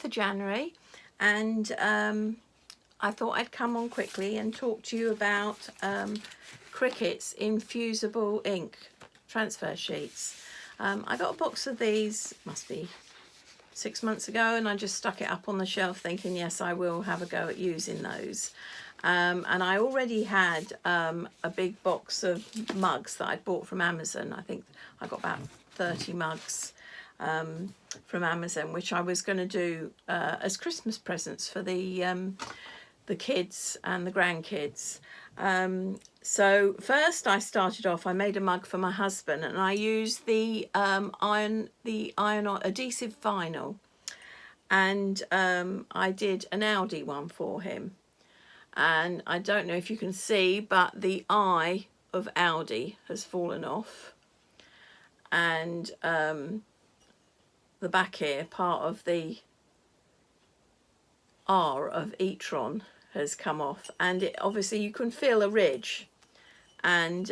4th of January, and I thought I'd come on quickly and talk to you about Cricut's Infusible ink transfer sheets. I got a box of these, must be 6 months ago, and I just stuck it up on the shelf thinking, yes, I will have a go at using those. And I already had a big box of mugs that I'd bought from Amazon. I think I got about 30 mugs from Amazon, which I was going to do as Christmas presents for the kids and the grandkids. So first I started off, I made a mug for my husband, and I used the iron adhesive vinyl, and I did an Audi one for him. And I don't know if you can see, but the eye of Audi has fallen off, and the back here, part of the R of e-tron has come off, and it obviously you can feel a ridge, and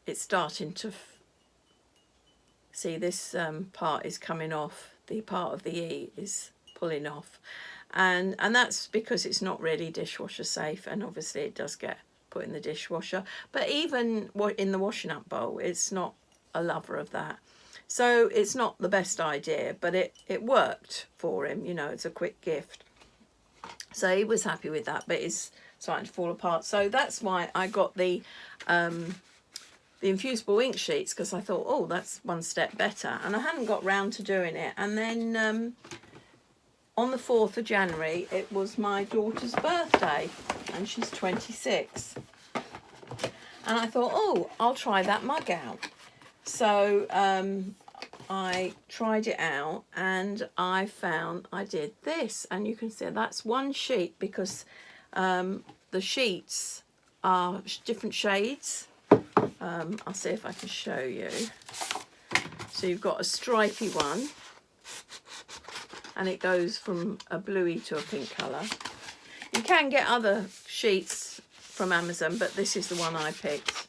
it's starting to see this part is coming off, the part of the E is pulling off, and that's because it's not really dishwasher safe, and obviously it does get put in the dishwasher, but even in the washing up bowl, it's not a lover of that. So it's not the best idea, but it worked for him, you know, it's a quick gift. So he was happy with that, but it's starting to fall apart. So that's why I got the infusible ink sheets, because I thought, oh, that's one step better. And I hadn't got round to doing it. And then on the 4th of January, it was my daughter's birthday, and she's 26. And I thought, oh, I'll try that mug out. So I tried it out, and I found I did this, and you can see that's one sheet, because the sheets are different shades. I'll see if I can show you. So you've got a stripy one, and it goes from a bluey to a pink colour. You can get other sheets from Amazon, but this is the one I picked.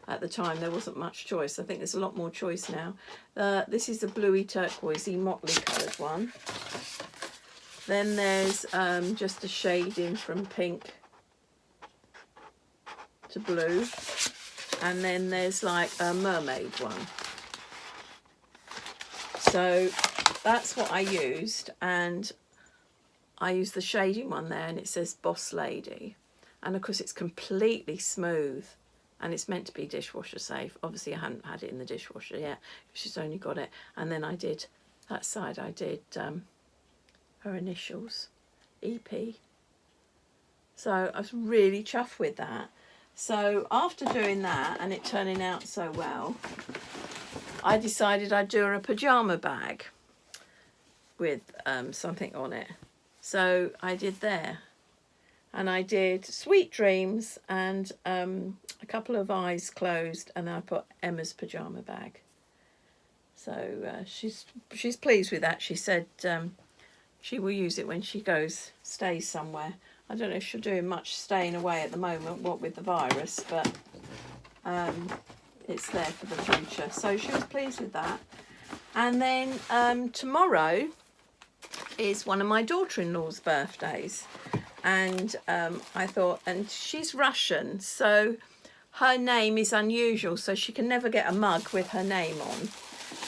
At the time there wasn't much choice. I think there's a lot more choice now. This is the bluey turquoisey motley coloured one. Then there's just a shading from pink to blue, and then there's like a mermaid one. So that's what I used, and I used the shading one there, and it says Boss Lady, and of course it's completely smooth. And it's meant to be dishwasher safe. Obviously I hadn't had it in the dishwasher yet, she's only got it. And then I did, that side I did her initials, EP. So I was really chuffed with that. So after doing that, and it turning out so well, I decided I'd do her a pyjama bag with something on it. So I did there. And I did Sweet Dreams and a couple of eyes closed, and I put Emma's pyjama bag. So she's pleased with that. She said she will use it when she stays somewhere. I don't know if she's doing much staying away at the moment, what with the virus, but it's there for the future. So she was pleased with that. And then tomorrow is one of my daughter-in-law's birthdays. And I thought, and she's Russian, so her name is unusual, so she can never get a mug with her name on.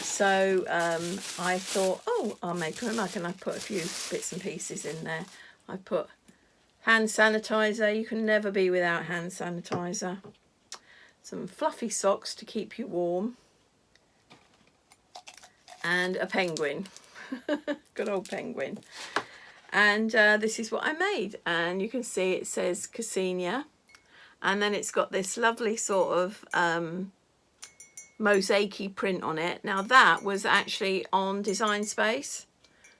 So I thought, oh, I'll make her a mug, and I put a few bits and pieces in there. I put hand sanitizer, you can never be without hand sanitizer. Some fluffy socks to keep you warm. And a penguin. Good old penguin. And this is what I made, and you can see it says Ksenia, and then it's got this lovely sort of mosaic-y print on it. Now that was actually on Design Space,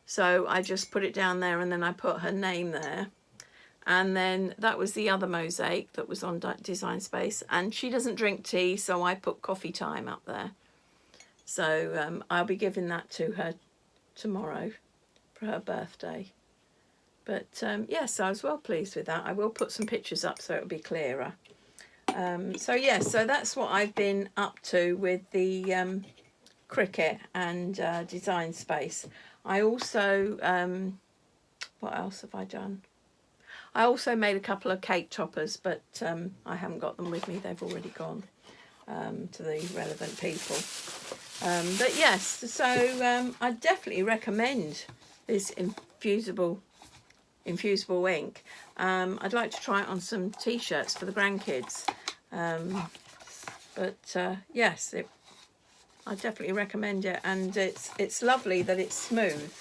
so I just put it down there, and then I put her name there, and then that was the other mosaic that was on Design Space, and she doesn't drink tea, so I put Coffee Time up there. So I'll be giving that to her tomorrow for her birthday. But yes, I was well pleased with that. I will put some pictures up so it'll be clearer. So yes, so that's what I've been up to with the Cricut and Design Space. I also what else have I done? I also made a couple of cake toppers, but I haven't got them with me. They've already gone to the relevant people. But yes, so I definitely recommend this infusible ink. I'd like to try it on some t-shirts for the grandkids. Yes, I definitely recommend it, and it's lovely that it's smooth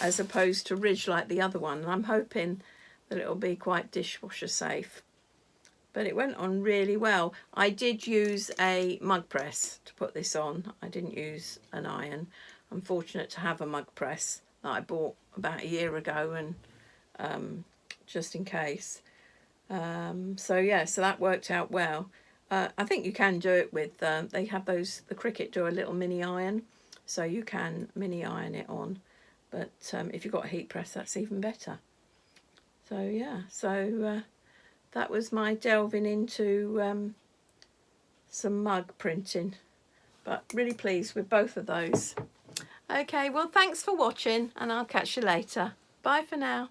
as opposed to ridge like the other one. I'm hoping that it'll be quite dishwasher safe. But it went on really well. I did use a mug press to put this on. I didn't use an iron. I'm fortunate to have a mug press that I bought about a year ago, and just in case. So yeah, so that worked out well. I think you can do it with, they have those, the Cricut do a little mini iron, so you can mini iron it on. But if you've got a heat press, that's even better. So yeah, so that was my delving into some mug printing, but really pleased with both of those. Okay, well, thanks for watching, and I'll catch you later. Bye for now.